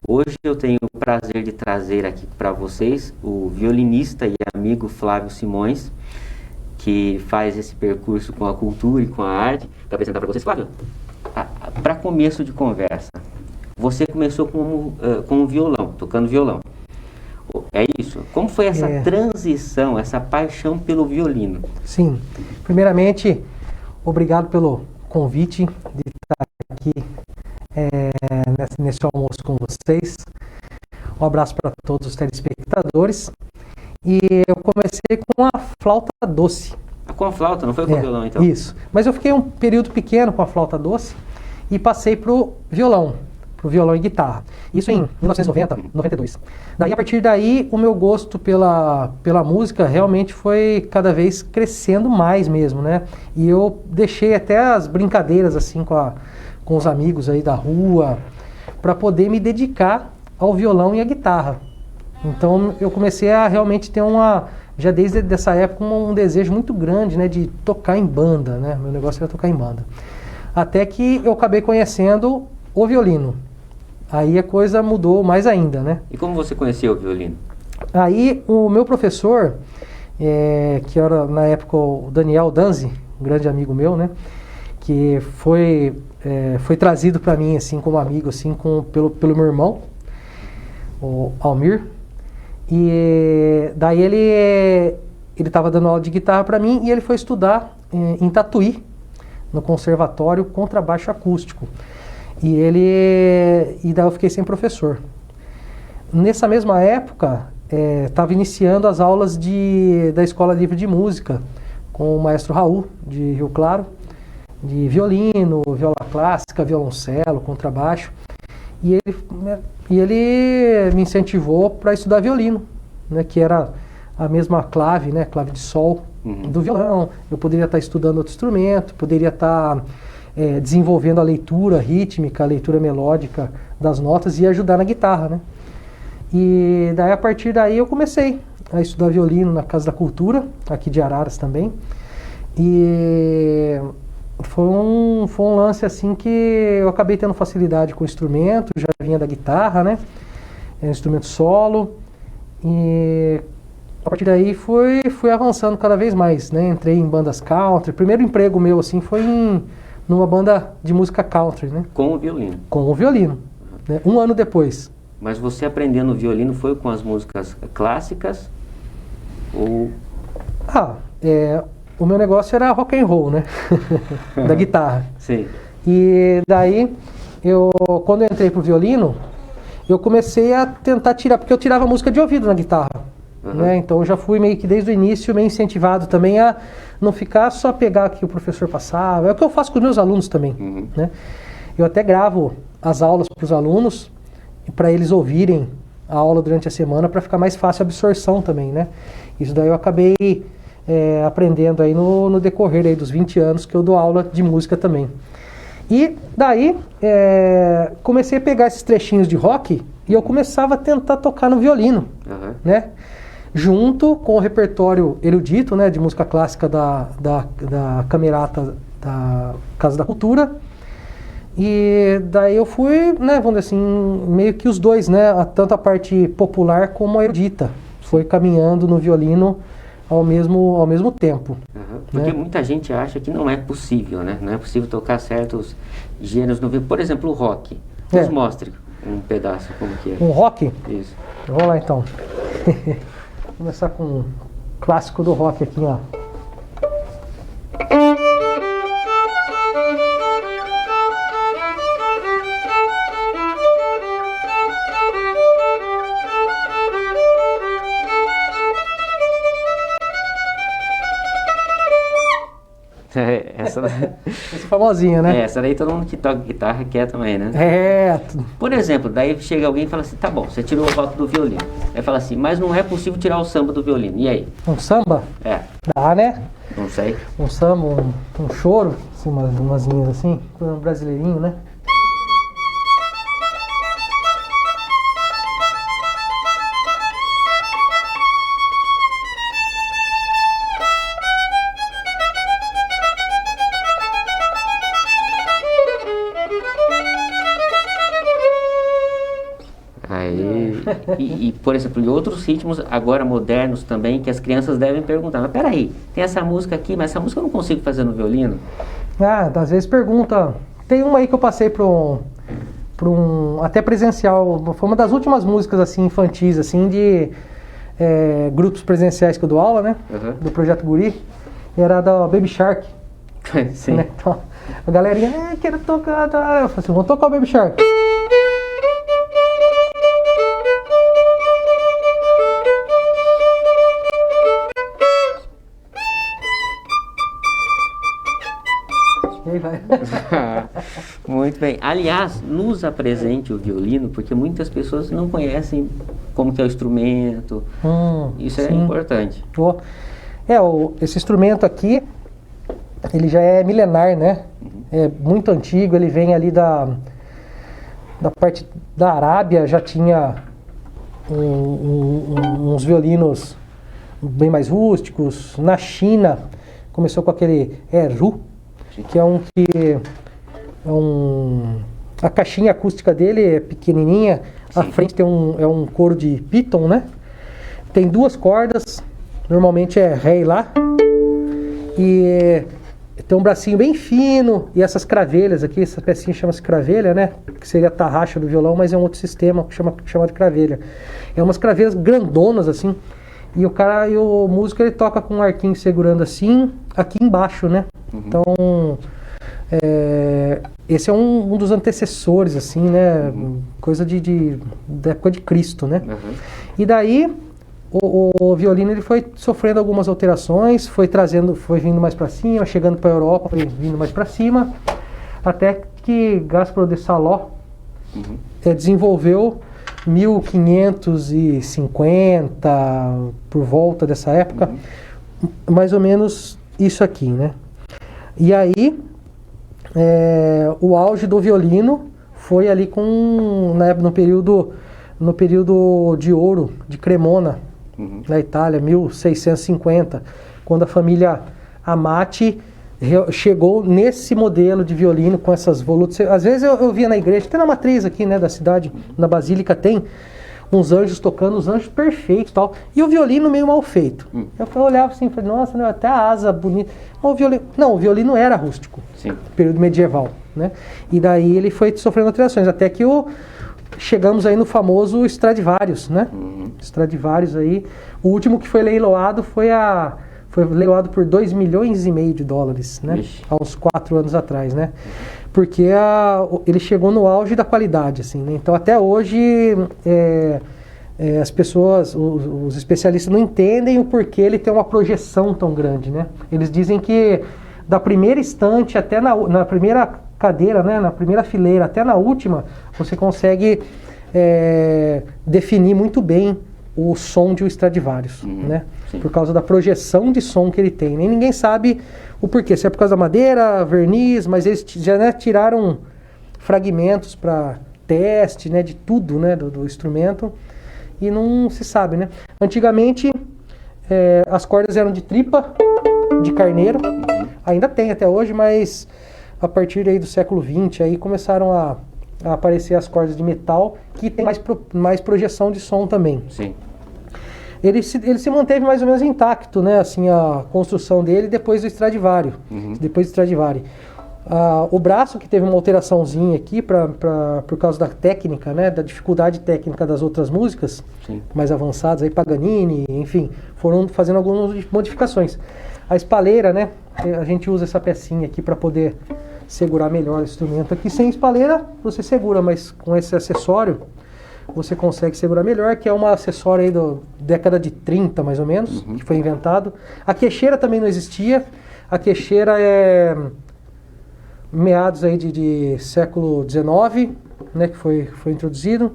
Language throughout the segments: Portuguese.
Hoje eu tenho o prazer de trazer aqui para vocês o violinista e amigo Flávio Simões, que faz esse percurso com a cultura e com a arte. Vou apresentar para vocês, Flávio. Para começo de conversa, você começou com o violão, tocando violão. É isso? Como foi essa transição, essa paixão pelo violino? Sim. Primeiramente, obrigado pelo convite de estar aqui nesse almoço com vocês. Um abraço para todos os telespectadores. E eu comecei com a flauta doce. Com a flauta, não foi com o violão então? Isso. Mas eu fiquei um período pequeno com a flauta doce e passei pro violão e guitarra. Isso em 1990, 92. Daí, a partir daí, o meu gosto pela música realmente foi cada vez crescendo mais mesmo, né? E eu deixei até as brincadeiras assim com os amigos aí da rua para poder me dedicar ao violão e à guitarra. Então eu comecei a realmente ter já desde essa época, um desejo muito grande, né, de tocar em banda, né? Meu negócio era tocar em banda. Até que eu acabei conhecendo o violino. Aí a coisa mudou mais ainda, né? E como você conheceu o violino? Aí o meu professor, que era na época o Daniel Danzi, um grande amigo meu, né? Que foi trazido para mim assim como amigo, assim, pelo meu irmão, o Almir. E daí ele estava dando aula de guitarra para mim e ele foi estudar em Tatuí, no conservatório, contrabaixo acústico. E daí eu fiquei sem professor. Nessa mesma época, estava iniciando as aulas da Escola Livre de Música com o maestro Raul, de Rio Claro, de violino, viola clássica, violoncelo, contrabaixo. E ele me incentivou para estudar violino, né, que era a mesma clave, né, clave de sol do violão. Eu poderia estar estudando outro instrumento, poderia estar desenvolvendo a leitura rítmica, a leitura melódica das notas e ajudar na guitarra, né? E daí, a partir daí eu comecei a estudar violino na Casa da Cultura, aqui de Araras também. E foi um lance assim que eu acabei tendo facilidade com o instrumento, já vinha da guitarra, né? Instrumento solo. E a partir daí fui avançando cada vez mais, né? Entrei em bandas country. O primeiro emprego meu assim foi numa banda de música country, né? Com o violino? Com o violino, né? Um ano depois. Mas você aprendendo o violino foi com as músicas clássicas? Ou... o meu negócio era rock and roll, né? Da guitarra. Sim. E daí, quando eu entrei pro violino, eu comecei a tentar tirar, porque eu tirava música de ouvido na guitarra. Né? Então eu já fui meio que desde o início meio incentivado também a não ficar só pegar o que o professor passava. É o que eu faço com os meus alunos também. Né? Eu até gravo as aulas para os alunos para eles ouvirem a aula durante a semana para ficar mais fácil a absorção também, né? Isso daí eu acabei aprendendo aí no decorrer aí dos 20 anos que eu dou aula de música também. E daí comecei a pegar esses trechinhos de rock e eu começava a tentar tocar no violino, né? Junto com o repertório erudito, né, de música clássica da Camerata da Casa da Cultura. E daí eu fui, né, vamos dizer assim, meio que os dois, né, tanto a parte popular como a erudita, foi caminhando no violino ao mesmo tempo. Porque né? Muita gente acha que não é possível, né? Não é possível tocar certos gêneros no violino. Por exemplo, o rock. Nos mostre um pedaço como que é. Um rock? Isso. Vamos lá então. Vou começar com um clássico do rock aqui, ó. Essa é famosinha, né? Essa daí todo mundo que toca guitarra quer também, né? É. Por exemplo, daí chega alguém e fala assim, tá bom, você tirou o rock do violino. Aí fala assim, mas não é possível tirar o samba do violino. E aí? Um samba? Dá, né? Não sei. Um samba, um choro, assim, umas linhas assim, um brasileirinho, né? Aí, por exemplo, em outros ritmos, agora modernos também, que as crianças devem perguntar, mas peraí, tem essa música aqui, mas essa música eu não consigo fazer no violino? Ah, às vezes pergunta. Tem uma aí que eu passei para até presencial, foi uma das últimas músicas assim infantis, assim, de grupos presenciais que eu dou aula, né? Uhum. Do Projeto Guri. Era da Baby Shark. Sim. Né? Então, a galerinha, quero tocar. Eu falei assim, vamos tocar o Baby Shark. E aí vai. Muito bem. Aliás, nos apresente o violino, porque muitas pessoas não conhecem como que é o instrumento. Isso é importante. Esse instrumento aqui, ele já é milenar, né? É muito antigo, ele vem ali da parte da Arábia, já tinha uns violinos bem mais rústicos. Na China, começou com aquele Ru, que a caixinha acústica dele é pequenininha. Sim. A frente tem um couro de piton, né? Tem 2 cordas, normalmente é Ré e Lá, e tem um bracinho bem fino, e essas cravelhas aqui, essa pecinha chama-se cravelha, né? Que seria a tarraxa do violão, mas é um outro sistema chama de cravelha. É umas cravelhas grandonas assim, e o músico ele toca com um arquinho segurando assim, aqui embaixo, né? Então, esse é um dos antecessores, assim, né? Coisa da época de Cristo, né? E daí, o violino ele foi sofrendo algumas alterações, foi vindo mais para cima, chegando para a Europa, foi vindo mais para cima, até que Gasparo de Saló desenvolveu 1550, por volta dessa época, mais ou menos isso aqui, né? E aí, o auge do violino foi ali no período de ouro de Cremona, na Itália, 1650, quando a família Amati chegou nesse modelo de violino com essas volutes. Às vezes eu via na igreja, até na matriz aqui, né, da cidade, na Basílica tem uns anjos tocando, uns anjos perfeitos e tal, e o violino meio mal feito. Eu olhava assim, falei, nossa, né, até a asa bonita. O violino era rústico. Sim. Período medieval, né? E daí ele foi sofrendo alterações, até que chegamos aí no famoso Stradivarius, né? Stradivarius aí, o último que foi leiloado foi leiloado por $2,5 milhões, né? Há uns 4 anos atrás, né? Porque ele chegou no auge da qualidade, assim, né? Então até hoje as pessoas, os especialistas não entendem o porquê ele tem uma projeção tão grande, né? Eles dizem que da primeira estante até na primeira cadeira, né? Na primeira fileira até na última, você consegue definir muito bem o som de um Stradivarius, né? Sim. Por causa da projeção de som que ele tem. Nem ninguém sabe o porquê. Se é por causa da madeira, verniz, mas eles já tiraram fragmentos para teste, né, de tudo, né, do instrumento, e não se sabe, né? Antigamente, as cordas eram de tripa, de carneiro, ainda tem até hoje, mas a partir aí do século XX aí começaram a aparecer as cordas de metal, que tem mais projeção de som também. Sim. Ele se manteve mais ou menos intacto, né? Assim, a construção dele depois do Stradivari. Depois do Stradivari. O braço, que teve uma alteraçãozinha aqui por causa da técnica, né? Da dificuldade técnica das outras músicas. Sim. Mais avançadas, aí Paganini, enfim, foram fazendo algumas modificações. A espaleira, né? A gente usa essa pecinha aqui para poder segurar melhor o instrumento. Aqui sem espaleira você segura, mas com esse acessório você consegue segurar melhor, que é um acessório aí da década de 30, mais ou menos, que foi inventado. A queixeira também não existia. A queixeira é meados aí de século XIX, né, que foi introduzido.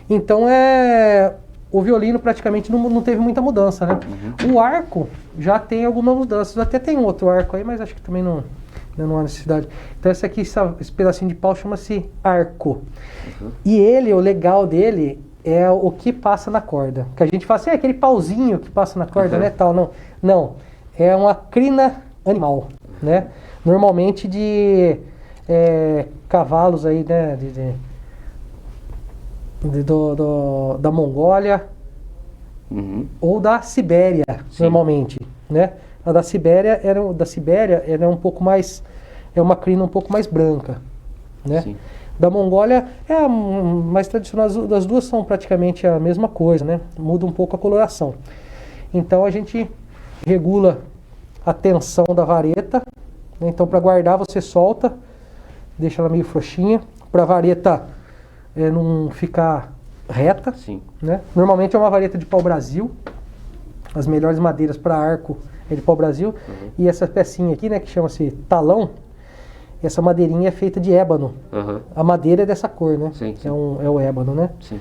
Então o violino praticamente não teve muita mudança, né? O arco já tem algumas mudanças. Até tem um outro arco aí, mas acho que também não há necessidade. Então esse pedacinho de pau chama-se arco. E o legal dele é o que passa na corda. Que a gente fala assim, aquele pauzinho que passa na corda, né, tal. Não, é uma crina animal, né? Normalmente de cavalos aí, né, da Mongólia ou da Sibéria, normalmente, né? A da Sibéria era um pouco mais, é uma crina um pouco mais branca, né? Sim. Da Mongólia é a mais tradicional, as duas são praticamente a mesma coisa, né? Muda um pouco a coloração. Então a gente regula a tensão da vareta, né? Então para guardar você solta, deixa ela meio frouxinha, para a vareta não ficar reta, Sim. né? Normalmente é uma vareta de pau-brasil, as melhores madeiras para arco é de pau-brasil, e essa pecinha aqui, né, que chama-se talão, essa madeirinha é feita de ébano. A madeira é dessa cor, né? Sim, sim. É o ébano, né? Sim.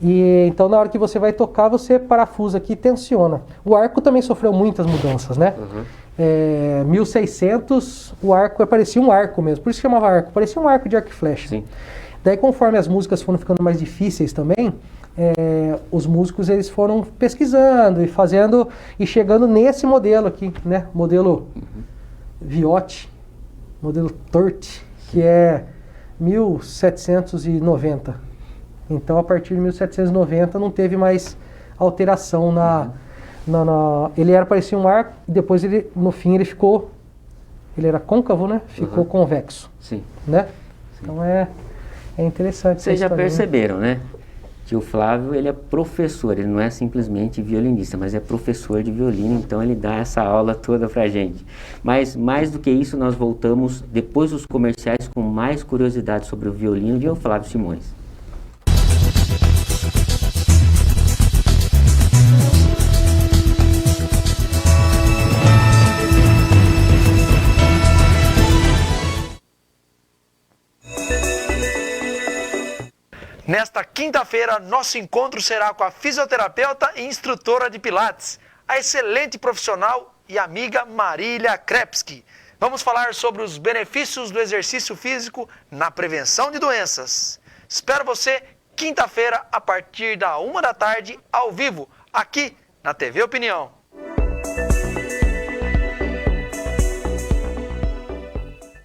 E então na hora que você vai tocar, você parafusa aqui e tensiona. O arco também sofreu muitas mudanças, né? 1600, o arco parecia um arco mesmo, por isso que chamava arco, parecia um arco de arco e flecha. Sim. Daí conforme as músicas foram ficando mais difíceis também, os músicos eles foram pesquisando e fazendo e chegando nesse modelo aqui, né? Modelo Viotti, modelo Torti, que é 1790. Então, a partir de 1790 não teve mais alteração ele parecia um arco e depois no fim ele era côncavo, né? Ficou convexo. Sim. Né? Então é interessante. Vocês já perceberam, né? Que o Flávio, ele é professor, ele não é simplesmente violinista, mas é professor de violino, então ele dá essa aula toda pra gente. Mas mais do que isso, nós voltamos depois dos comerciais com mais curiosidades sobre o violino de Flávio Simões. Nesta quinta-feira, nosso encontro será com a fisioterapeuta e instrutora de Pilates, a excelente profissional e amiga Marília Krepski. Vamos falar sobre os benefícios do exercício físico na prevenção de doenças. Espero você quinta-feira, a partir da 1 da tarde, ao vivo, aqui na TV Opinião.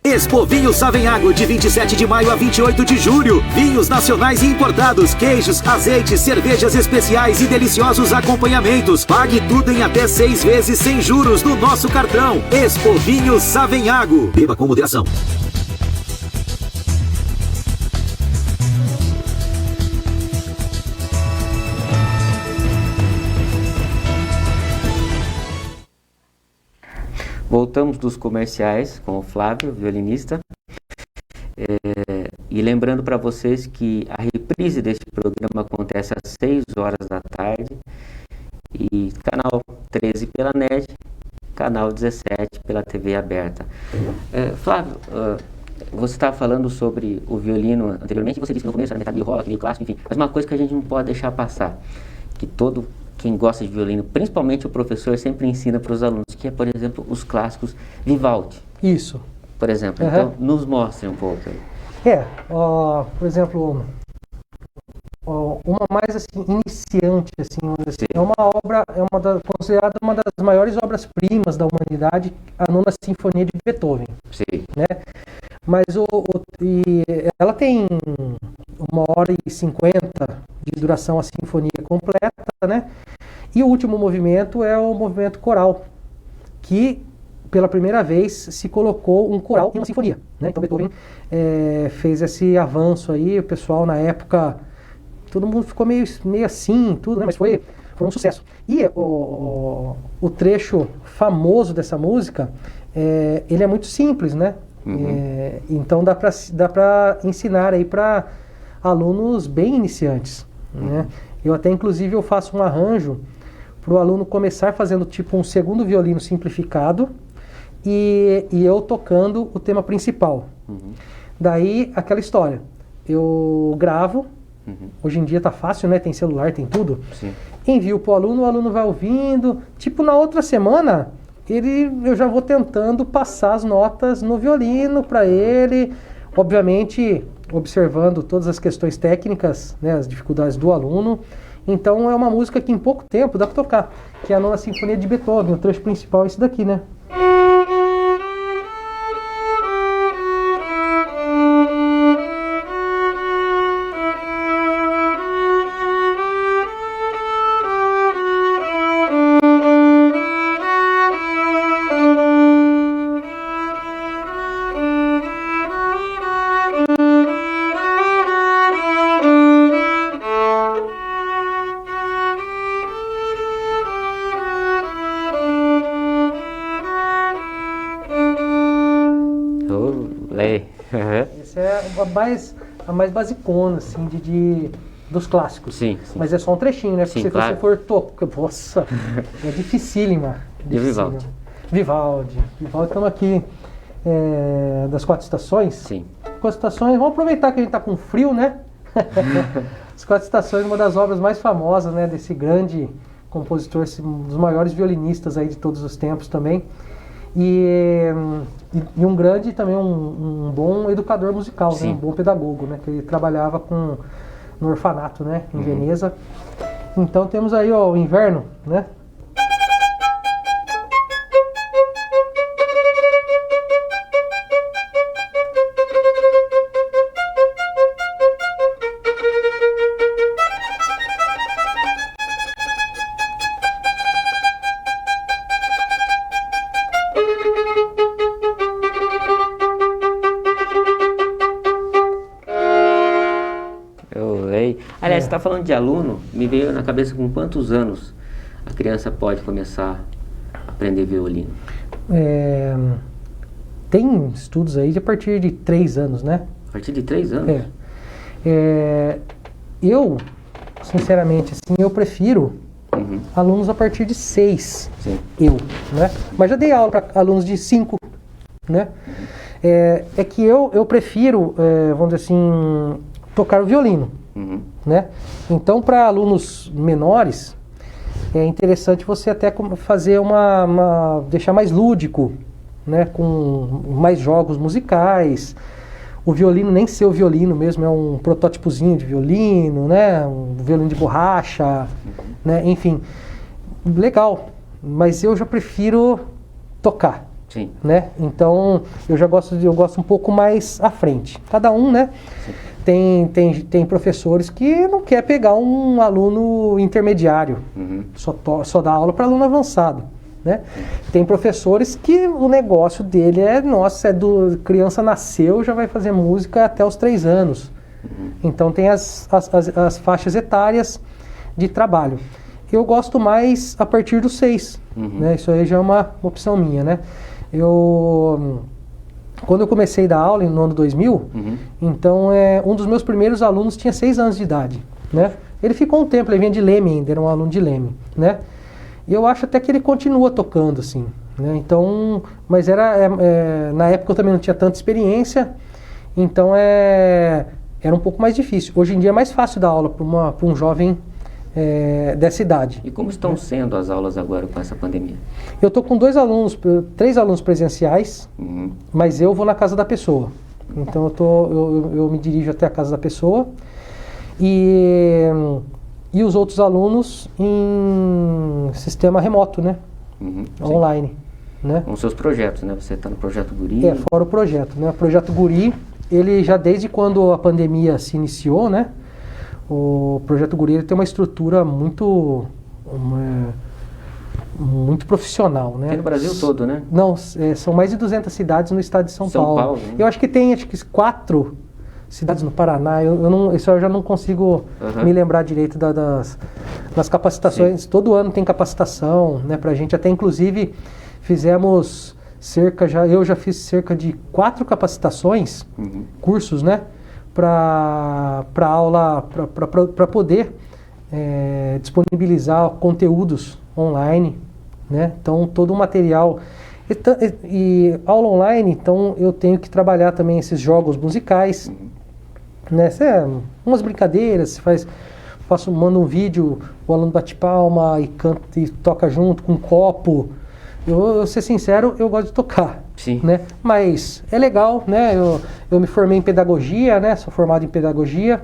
Expo Vinho Savenhago, de 27 de maio a 28 de julho. Vinhos nacionais e importados, queijos, azeites, cervejas especiais e deliciosos acompanhamentos. Pague tudo em até 6 vezes sem juros no nosso cartão. Expo Vinho Savenhago. Beba com moderação. Voltamos dos comerciais com o Flávio, violinista. E lembrando para vocês que a reprise deste programa acontece às 6 horas da tarde. E canal 13 pela NED, canal 17 pela TV aberta. Flávio, você estava falando sobre o violino anteriormente. Você disse que no começo era metade de rock, meio clássico, enfim. Mas uma coisa que a gente não pode deixar passar, que quem gosta de violino, principalmente o professor, sempre ensina para os alunos, que é, por exemplo, os clássicos Vivaldi. Isso. Por exemplo. Então, nos mostre um pouco aí. Por exemplo, uma mais assim, iniciante, assim, é uma obra, considerada uma das maiores obras-primas da humanidade, a Nona Sinfonia de Beethoven. Sim. Né? Mas ela tem 1h50 de duração, a sinfonia completa, né? E o último movimento é o movimento coral, que pela primeira vez se colocou um coral em uma sinfonia, né? Então Beethoven fez esse avanço aí, o pessoal na época, todo mundo ficou meio assim, tudo, né? Mas foi um sucesso. E o trecho famoso dessa música, ele é muito simples, né? Então dá para ensinar aí para alunos bem iniciantes, né? Eu até inclusive eu faço um arranjo para o aluno começar fazendo tipo um segundo violino simplificado e eu tocando o tema principal. Daí aquela história, eu gravo, hoje em dia tá fácil, né? Tem celular, tem tudo. Sim. Envio pro aluno, o aluno vai ouvindo, tipo na outra semana eu já vou tentando passar as notas no violino para ele, obviamente observando todas as questões técnicas, né, as dificuldades do aluno. Então é uma música que em pouco tempo dá para tocar, que é a Nona Sinfonia de Beethoven, o trecho principal é esse daqui, né? a mais basicona, assim, dos clássicos. Sim. Mas é só um trechinho, né? Porque Sim, se claro. você for tocar... Nossa, é dificílima. E o Vivaldi? Vivaldi, estamos aqui das 4 estações. Sim. 4 estações, vamos aproveitar que a gente está com frio, né? As 4 estações, uma das obras mais famosas, né? Desse grande compositor, um dos maiores violinistas aí de todos os tempos também. E um grande também, um bom educador musical, né? Um bom pedagogo, né? Que ele trabalhava no orfanato, né? Em Veneza. Então temos aí ó, o Inverno, né? Aliás, você está falando de aluno, me veio na cabeça com quantos anos a criança pode começar a aprender violino? Tem estudos aí de a partir de 3 anos, né? A partir de 3 anos? Eu, sinceramente, assim, eu prefiro alunos a partir de 6. Sim. Né? Mas já dei aula para alunos de 5, né? É que eu prefiro, vamos dizer assim, tocar o violino. Né? Então, para alunos menores, é interessante você até fazer deixar mais lúdico, né? Com mais jogos musicais. O violino nem ser o violino mesmo, é um protótipozinho de violino, né? Um violino de borracha, né? Enfim, legal. Mas eu já prefiro tocar. Sim. Né? Então, eu gosto um pouco mais à frente. Cada um, né? Sim. Tem professores que não quer pegar um aluno intermediário, só dá aula para aluno avançado, né? Tem professores que o negócio dele criança nasceu, já vai fazer música até os 3 anos. Então tem as faixas etárias de trabalho. Eu gosto mais a partir dos 6, né? Isso aí já é uma opção minha, né? Quando eu comecei a dar aula no ano 2000, então um dos meus primeiros alunos tinha 6 anos de idade, né? Ele ficou um tempo, ele vinha de Leme ainda, era um aluno de Leme, né? E eu acho até que ele continua tocando, assim, né? Então, mas na época eu também não tinha tanta experiência, então era um pouco mais difícil. Hoje em dia é mais fácil dar aula para um jovem dessa idade. E como estão sendo as aulas agora com essa pandemia? Eu estou com 3 alunos presenciais, mas eu vou na casa da pessoa. Então eu me dirijo até a casa da pessoa e os outros alunos em sistema remoto, né? Online. Né? Com seus projetos, né? Você está no Projeto Guri? Fora o projeto, né? O Projeto Guri, ele já desde quando a pandemia se iniciou, né? O Projeto Guri ele tem uma estrutura muito profissional, né? Tem no Brasil todo, né? Não, são mais de 200 cidades no estado de São Paulo. Né? Eu acho que tem 4 cidades no Paraná. Isso eu já não consigo me lembrar direito das capacitações. Sim. Todo ano tem capacitação, né, pra gente. Até inclusive fizemos eu já fiz cerca de 4 capacitações, cursos, né? Para aula, para poder disponibilizar conteúdos online, né? Então todo o material e aula online, então eu tenho que trabalhar também esses jogos musicais, né? Umas brincadeiras, manda um vídeo, o aluno bate palma e canta e toca junto com um copo. Eu ser sincero, eu gosto de tocar. Sim. Né? Mas é legal, né? Eu me formei em pedagogia, né? Sou formado em pedagogia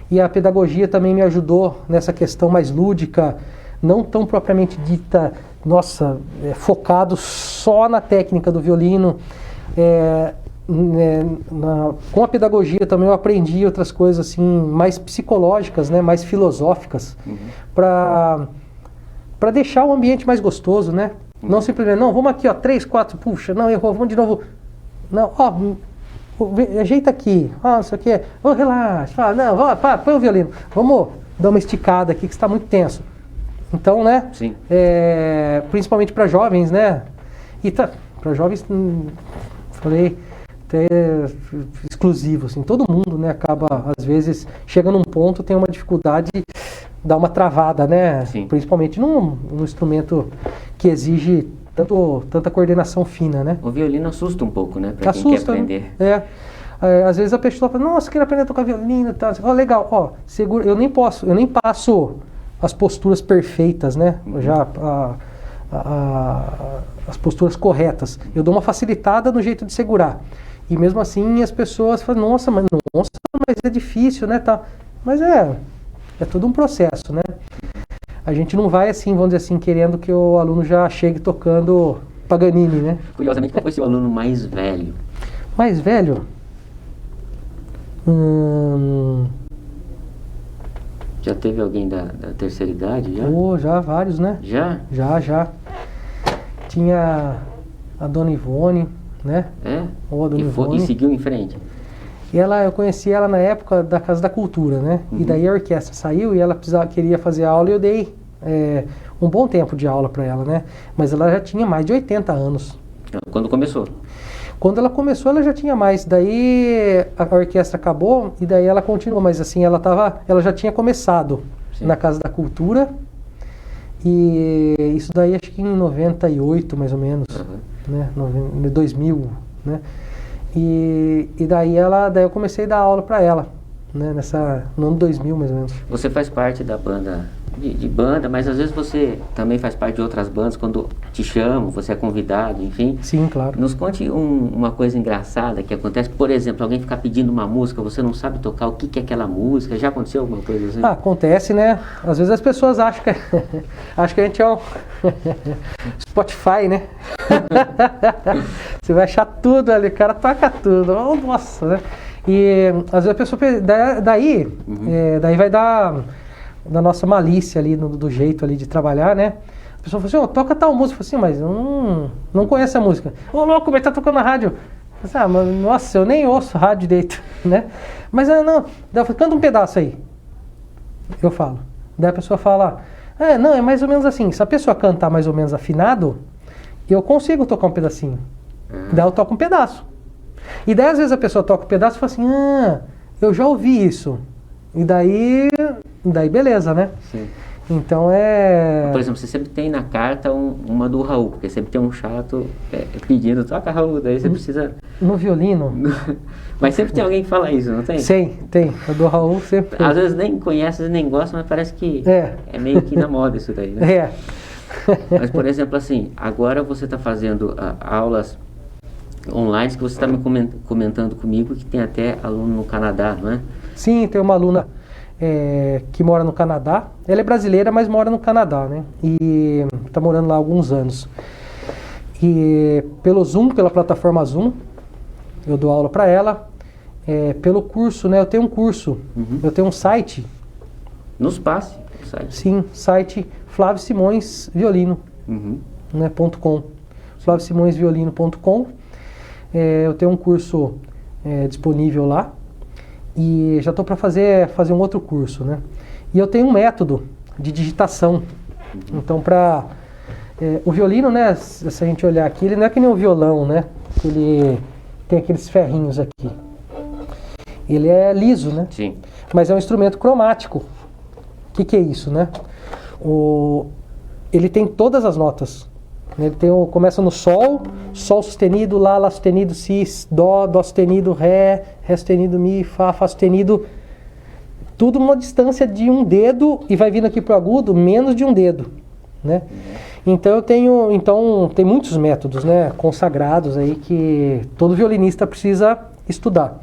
e a pedagogia também me ajudou nessa questão mais lúdica, não tão propriamente dita, focado só na técnica do violino. Com a pedagogia também eu aprendi outras coisas assim mais psicológicas, né? Mais filosóficas, para deixar o ambiente mais gostoso, né? Não simplesmente, vamos aqui, 3, 4, puxa, não, errou, vamos de novo. Não, ajeita aqui, não sei o que, relaxa, põe o violino, vamos dar uma esticada aqui que está muito tenso. Então, né, Sim. Principalmente para jovens, né, e para jovens, falei, até exclusivo, assim, todo mundo, né, acaba, às vezes, chega num ponto, tem uma dificuldade, dá uma travada, né, Sim. principalmente num instrumento que exige tanta coordenação fina, né. O violino assusta um pouco, né? Pra quem quer Assusta, aprender. né? Às vezes a pessoa fala, nossa, quero aprender a tocar violino, tá? Ó, legal, ó, segura, eu nem passo as posturas perfeitas, né? Já as posturas corretas. Eu dou uma facilitada no jeito de segurar. E mesmo assim as pessoas falam, nossa, mas é difícil, né? Tá. Mas é todo um processo, né? A gente não vai assim, vamos dizer assim, querendo que o aluno já chegue tocando Paganini, né? Curiosamente, qual foi seu aluno mais velho? Mais velho? Já teve alguém da terceira idade? Já? Já vários, né? Já? Já. Tinha a Dona Ivone, né? É? Ou a Dona E Ivone. seguiu em frente? E eu conheci ela na época da Casa da Cultura, né? E daí a orquestra saiu e ela queria fazer aula e eu dei um bom tempo de aula para ela, né? Mas ela já tinha mais de 80 anos. Quando começou? Quando ela começou, ela já tinha mais. Daí a orquestra acabou e daí ela continuou. Mas assim, ela já tinha começado Sim. na Casa da Cultura. E isso daí acho que em 98, mais ou menos. Né? 2000, né? E daí eu comecei a dar aula para ela, né? No ano 2000, mais ou menos. Você faz parte da banda, de banda, mas às vezes você também faz parte de outras bandas quando te chamam, você é convidado, enfim. Sim, claro. Nos conte uma coisa engraçada que acontece. Por exemplo, alguém ficar pedindo uma música, você não sabe tocar, o que é aquela música? Já aconteceu alguma coisa assim? Acontece, né? Às vezes as pessoas acham que a gente é um Spotify, né? Você vai achar tudo ali, o cara toca tudo. Oh, nossa, né? E às vezes a pessoa... Daí vai dar... da nossa malícia ali, do jeito ali de trabalhar, né? A pessoa fala assim, toca tal música. Eu falo assim, mas eu não conheço a música. Ô, louco, mas tá tocando na rádio. Eu falo assim, mas, nossa, eu nem ouço rádio direito, né? Mas não, daí eu falo, canta um pedaço aí. Eu falo. Daí a pessoa fala, não, é mais ou menos assim, se a pessoa cantar mais ou menos afinado, eu consigo tocar um pedacinho. Daí eu toco um pedaço. E daí às vezes a pessoa toca um pedaço e fala assim, eu já ouvi isso. E daí beleza, né? Sim. Então Por exemplo, você sempre tem na carta uma do Raul, porque sempre tem um chato pedindo, toca Raul, daí você precisa... No violino... Mas sempre tem alguém que fala isso, não tem? Sim, tem. A do Raul sempre... Às vezes nem conhece, nem gosta, mas parece que é meio que na moda isso daí, né? Mas, por exemplo, assim, agora você está fazendo aulas online, que você está me comentando comigo, que tem até aluno no Canadá, não é? Sim, tem uma aluna que mora no Canadá. Ela é brasileira, mas mora no Canadá, né? E está morando lá há alguns anos. E pelo Zoom, pela plataforma Zoom, eu dou aula para ela. Pelo curso, né? Eu tenho um curso, eu tenho um site. Nos passe o site. Sim, site Flávio Simões Violino, né, .com. FlávioSimõesViolino.com. Eu tenho um curso disponível lá. E já estou para fazer um outro curso, né? E eu tenho um método de digitação. Então, o violino, né? Se a gente olhar aqui, ele não é que nem o violão, né? Ele tem aqueles ferrinhos aqui. Ele é liso, né? Sim. Mas é um instrumento cromático. O que é isso, né? Ele tem todas as notas. Ele começa no Sol, Sol sustenido, Lá sustenido, Si, Dó, Dó sustenido, Ré, Ré sustenido, Mi, Fá, Fá sustenido. Tudo numa distância de um dedo e vai vindo aqui pro agudo menos de um dedo, né? Então tem muitos métodos, né, consagrados aí que todo violinista precisa estudar.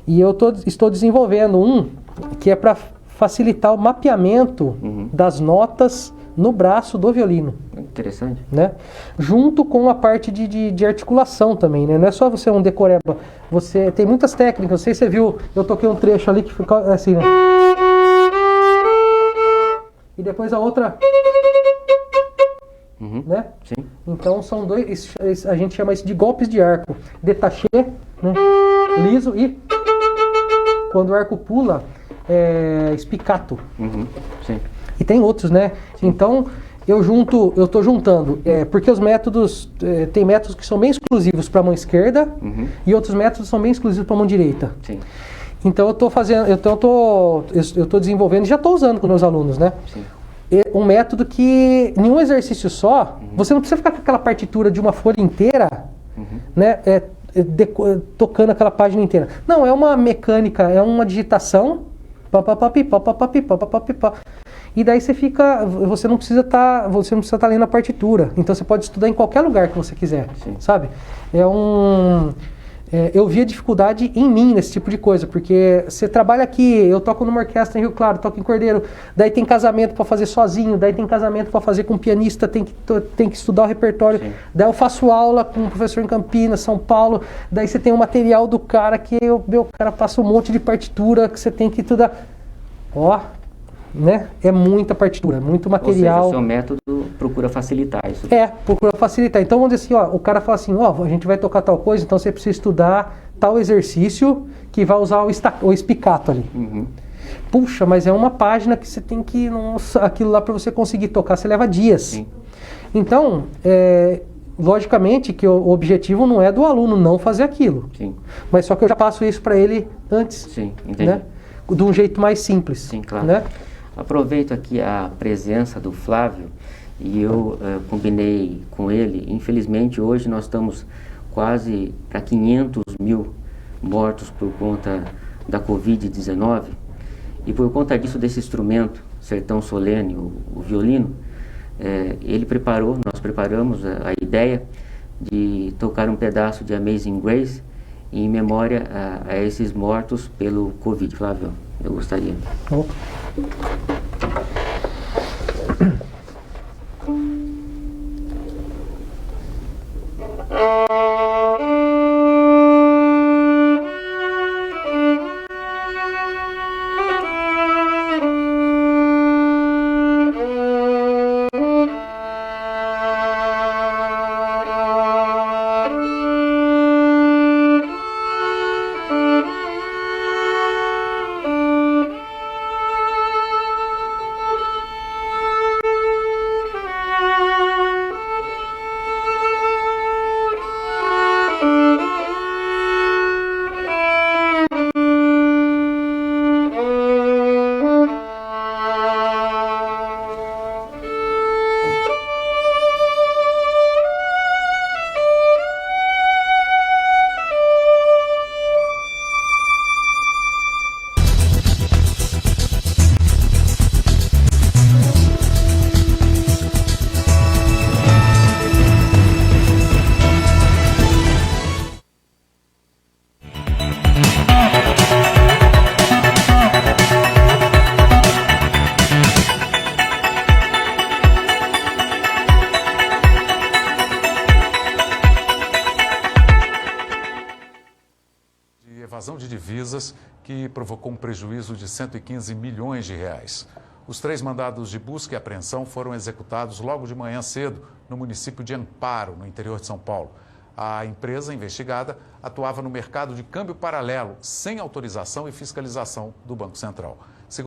E eu estou desenvolvendo um que é para facilitar o mapeamento das notas no braço do violino. Interessante. Né? Junto com a parte de articulação também, né? Não é só você um decoreba. Você tem muitas técnicas. Não sei se você viu, eu toquei um trecho ali que ficou assim, né? E depois a outra... Né? Sim. Então são dois, a gente chama isso de golpes de arco. Detachê, né? Liso e quando o arco pula, spiccato. Sim. E tem outros, né? Então, eu estou juntando, porque os métodos, tem métodos que são bem exclusivos para a mão esquerda e outros métodos são bem exclusivos para a mão direita. Sim. Então eu estou desenvolvendo e já estou usando com meus alunos, né? Sim. Um método que, em um exercício só, você não precisa ficar com aquela partitura de uma folha inteira, né? Tocando aquela página inteira. Não, é uma mecânica, é uma digitação, e daí você não precisa estar lendo a partitura. Então você pode estudar em qualquer lugar que você quiser, sabe? Eu vi a dificuldade em mim nesse tipo de coisa, porque você trabalha aqui, eu toco numa orquestra em Rio Claro, toco em Cordeiro, daí tem casamento para fazer sozinho, daí tem casamento para fazer com pianista, tem que estudar o repertório, daí eu faço aula com um professor em Campinas, São Paulo, daí você tem o material do cara que o cara passa um monte de partitura que você tem que estudar. Né? É muita partitura, muito material. Ou seja, o seu método procura facilitar isso. Procura facilitar. Então, vamos dizer assim, o cara fala assim, a gente vai tocar tal coisa, então você precisa estudar tal exercício que vai usar o espicato ali. Puxa, mas é uma página que você tem que... Nossa, aquilo lá para você conseguir tocar, você leva dias. Sim. Então, logicamente que o objetivo não é do aluno não fazer aquilo. Sim. Mas só que eu já passo isso para ele antes. Sim, entendi. Né? De um jeito mais simples. Sim, claro. Né? Aproveito aqui a presença do Flávio e eu combinei com ele. Infelizmente, hoje nós estamos quase para 500 mil mortos por conta da Covid-19 e por conta disso, desse instrumento, Sertão Solene, o violino, nós preparamos a ideia de tocar um pedaço de Amazing Grace em memória a esses mortos pelo Covid. Flávio, eu gostaria. Evasão de divisas que provocou um prejuízo de 115 milhões de reais. Os 3 mandados de busca e apreensão foram executados logo de manhã cedo no município de Amparo, no interior de São Paulo. A empresa investigada atuava no mercado de câmbio paralelo, sem autorização e fiscalização do Banco Central.